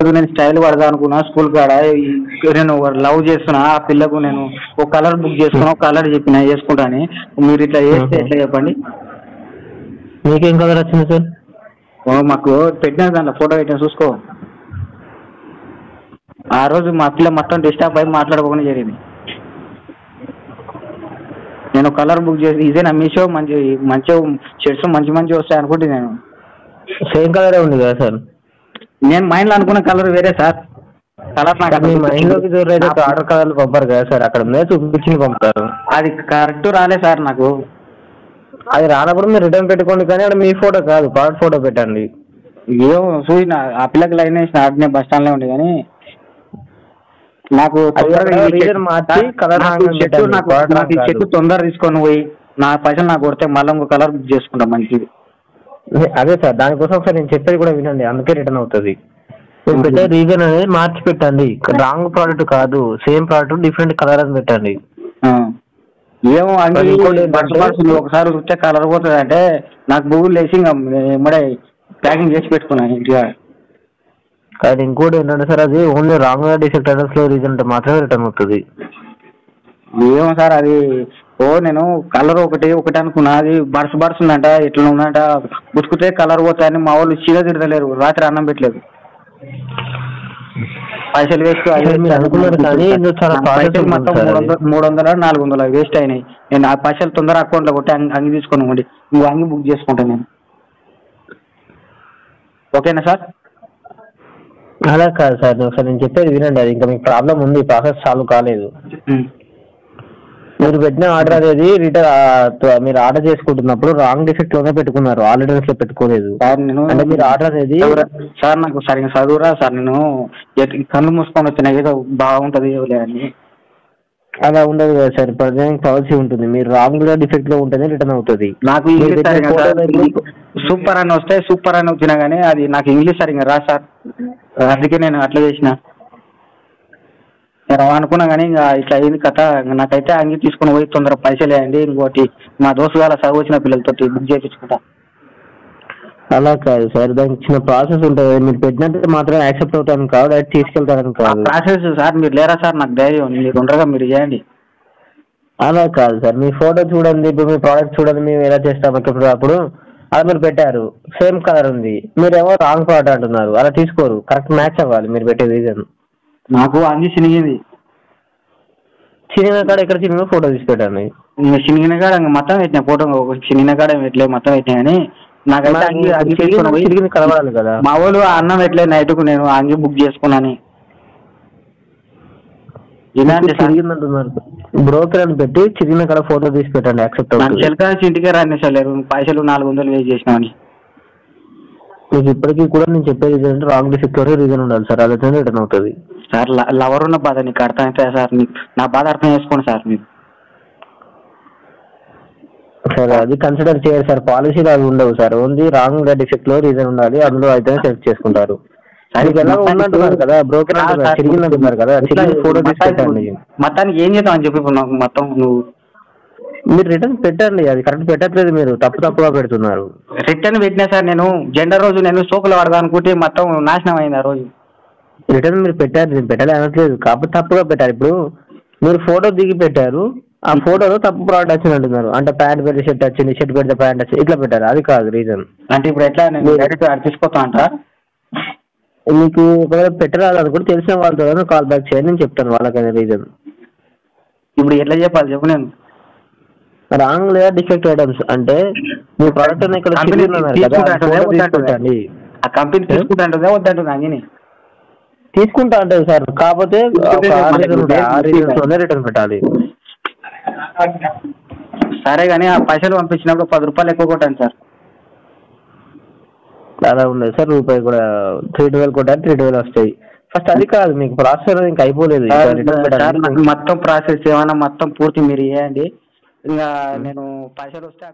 రోజు నేను స్టైల్ పడదా అనుకున్నా స్కూల్ కాడ నేను లవ్ చేస్తున్నా ఆ పిల్లకు నేను ఒక కలర్ బుక్ చేసుకున్నా ఒక కలర్ చెప్పిన వేసుకుంటాని మీరు ఇట్లా చేస్తే ఎట్లా చెప్పండి. మీకేం కలర్ వచ్చింది సార్? మాకు పెట్టిన దాంట్లో ఫోటో పెట్టిన చూసుకో. ఆ రోజు మా పిల్ల మొత్తం డిస్టర్బ్ అయి మాట్లాడుకోకుండా జరిగింది. నేను కలర్ బుక్ చేసి ఇదే నా మీషో మంచిగా షర్ట్స్ మంచి వస్తాయి అనుకుంటే నేను సేమ్ కలరే ఉంది కదా సార్? నేను మైండ్లో అనుకున్న కలర్ వేరే సార్. కలర్ నాకు మీ మైండ్లోకి దూరైతే ఆర్డర్ కలర్లు పంపారు కదా సార్, అక్కడ మీద చూపించి పంపుతారు. అది కరెక్ట్ రాలే సార్ నాకు. అది రానప్పుడు మీరు రిటర్న్ పెట్టుకోండి, కానీ అక్కడ మీ ఫోటో కాదు ప్రోడక్ట్ ఫోటో పెట్టండి. ఏమో చూసిన ఆ పిల్లకి లైన్ వేసిన ఆడినే బస్ స్టాండ్లో ఉండే కానీ నాకు చెట్టు తొందర తీసుకొని పోయి నా పైసలు నాకు కొడితే మళ్ళీ ఇంకో కలర్ బుక్ చేసుకుంటాం మంచిది. అదే సార్, దానికోసం ఒకసారి నేను చెప్పేది కూడా వినండి, అందుకే రిటర్న్ అవుతుంది. మీరు పెట్టే రీజన్ అనేది మార్చి పెట్టండి, రాంగ్ ప్రోడక్ట్ కాదు, సేమ్ ప్రోడక్ట్ డిఫరెంట్ కలర్ అని పెట్టండి. ఏమో ఒకసారి చూస్తే కలర్ పోతుంది అంటే నాకు బువ్వులు వేసి ఇమ్మడే ప్యాకింగ్ చేసి పెట్టుకున్నాను ఇంటిగా. అది ఇంకోటి ఏంటంటే సార్, అది ఓన్లీ రాంగ్ డిఫెక్ట్ అడ్రస్ లో రీజన్ అంటే మాత్రమే రిటర్న్ అవుతుంది. ఏమో సార్ అది నేను కలర్ ఒకటి అనుకున్నా, అది బర్స్ ఉందంట ఇట్లా ఉందంట బుసుకుతే కలర్ పోతాయని మా వాళ్ళు చీర తిడతలేరు, రాత్రి అన్నం పెట్టలేదు. పైసలు వేస్ట్ మొత్తం 300-400 వేస్ట్ అయినాయి. నేను ఆ పైసలు తొందర అకౌంట్లో కొట్టి అంగి తీసుకొని నువ్వు అంగి బుక్ చేసుకుంటాను నేను. ఓకేనా సార్? అలా కాదు సార్, ఒకసారి నేను చెప్పేది వినండి. అది ఇంకా మీకు ప్రాబ్లం ఉంది, ప్రాసెస్ సాల్వ్ కాలేదు. మీరు పెట్టిన ఆర్డర్ అనేది మీరు ఆర్డర్ చేసుకుంటున్నప్పుడు రాంగ్ డిఫెక్ట్ లోనే పెట్టుకున్నారు, ఆల్రెడీ లో పెట్టుకోలేదు. అంటే మీరు ఆర్డర్ అనేది సార్ నాకు సరిగ్గా చదువురా సార్, నేను కళ్ళు మూసుకొని వచ్చిన ఏదో బాగుంటది అని. అలా ఉండదు కదా సార్, ప్రజెంట్ పాలసీ ఉంటుంది. మీరు రాంగ్ డిఫెక్ట్ లో ఉంటేనే రిటర్న్ అవుతుంది. నాకు సూపర్ అని వస్తే సూపర్ అని వచ్చినా కానీ అది నాకు ఇంగ్లీష్ సరిగ్గా రా సార్, అందుకే నేను అట్లా చేసిన. నేను అనుకున్నా కానీ ఇంకా ఇట్లా అయింది కథ. నాకైతే అంగి తీసుకుని పోయి తొందర పైసలు వేయండి, ఇంకోటి మా దోస్తు గాల చదువు వచ్చిన పిల్లలతో బుక్ చేయించుకుంటా. అలా కాదు సార్, దానికి చిన్న ప్రాసెస్ ఉంటుంది. మీరు పెట్టినట్టు మాత్రం యాక్సెప్ట్ అవుతాను కాదు, అది తీసుకెళ్తారని కాదు. ప్రాసెస్ సార్ మీరు లేరా సార్? నాకు ధైర్యం మీరు ఉండగా మీరు చేయండి. అలా కాదు సార్, మీ ఫోటో చూడండి, ఇప్పుడు మీ ప్రోడక్ట్ చూడండి, మేము ఎలా చేస్తాం అప్పుడు అలా మీరు పెట్టారు, సేమ్ కలర్ ఉంది, మీరేమో రాంగ్ ప్రోడక్ట్ అంటున్నారు. అలా తీసుకోరు, కరెక్ట్ మ్యాచ్ అవ్వాలి మీరు పెట్టే రీజన్. నాకు అంగి చినిగింది, చినిగిన కాడ ఎక్కడ చినిగిన ఫోటో తీసి పెట్టండి. చినిగిన కాడ మొత్తం పెట్టిన ఫోటో, చినిగిన కాడ పెట్టలే మొత్తం పెట్టినా కానీ నాకైతే అంగి కలవాలి కదా. మా వాళ్ళు అన్నం పెట్టలే నైట్కు, నేను అంగి బుక్ చేసుకున్నాను. చిరిగిందంటున్నారు, బ్రోకర్ అని పెట్టి చిరిగిన కాడ ఫోటో తీసి పెట్టండి, యాక్సెప్ట్ అవుతుంది. చిలకాల్సి ఇంటికే రానిసలేరు, పైసలు 400 వేస్ట్ చేసినామని. మీకు ఇప్పటికీ కూడా నేను చెప్పే రీజన్ అంటే రాంగ్ డిఫెక్ట్ రీజన్ ఉండాలి సార్, అదైతే రిటర్న్ అవుతుంది. సార్ లవర్ ఉన్న బాధ నీకు అర్థమైతే సార్, నా బాధ అర్థం చేసుకోండి సార్ మీరు. సార్ అది కన్సిడర్ చేయరు సార్, పాలసీలు అవి ఉండవు సార్, ఓన్లీ రాంగ్ డిఫెక్ట్ లో రీజన్ ఉండాలి, అందులో అయితే సెలెక్ట్ చేసుకుంటారు. ఉన్నట్టున్నారు కదా, బ్రోకర్ తిరిగిందంటున్నారు కదా, ఫోటో తీసుకెట్టండి. మొత్తానికి ఏం చేద్దాం అని చెప్పి మొత్తం నువ్వు మీరు రిటర్న్ పెట్టండి, అది కరెక్ట్ పెట్టట్లేదు, మీరు తప్పుగా పెడుతున్నారు. రిటర్న్ పెట్టినా సార్, నేను జెండర్ రోజు నేను సోకులు వాడదా అనుకుంటే మొత్తం నాశనం అయింది ఆ రోజు. రిటర్న్ మీరు పెట్టారు, నేను పెట్టాలి అనట్లేదు, కాకపోతే తప్పుగా పెట్టారు. ఇప్పుడు మీరు ఫోటో దిగి పెట్టారు, ఆ ఫోటోలో తప్పు ప్రోడక్ట్ వచ్చింది అంటున్నారు, అంటే ప్యాంట్ పెడితే షర్ట్ వచ్చింది, షర్ట్ పెడితే ప్యాంట్ వచ్చింది, ఇట్లా పెట్టారు, అది కాదు రీజన్. అంటే ఇప్పుడు ఎట్లా నేను డైరెక్ట్ తీసుకొస్తా అంటారా? మీకు ఒకవేళ పెట్టరాదు అది కూడా తెలిసిన వాళ్ళతో కాల్ బ్యాక్ చేయండి, నేను చెప్తాను వాళ్ళకైనా రీజన్. ఇప్పుడు ఎట్లా చెప్పాలి చెప్పు? నేను రాంగ్ లేదా డిఫెక్ట్ ఐటమ్స్ అంటే మీ ప్రోడక్ట్ ఇక్కడ ఆ కంపెనీ తీసుకుంటా వద్దంటుంది, తీసుకుంటా అంటే సార్, కాకపోతే రిటర్న్ పెట్టాలి. సరే కానీ ఆ పైసలు పంపించినప్పుడు 10 రూపాయలు ఎక్కువ కొట్టాను సార్. అలా ఉండదు సార్, రూపాయి కూడా 312 కొట్టాలి, 312 వస్తాయి. ఫస్ట్ అది కాదు, మీకు ప్రాసెస్ ఇంకా అయిపోలేదు, మొత్తం ప్రాసెస్ ఏమైనా మొత్తం పూర్తి మీరు చేయండి. ఇంకా నేను పైసలు వస్తే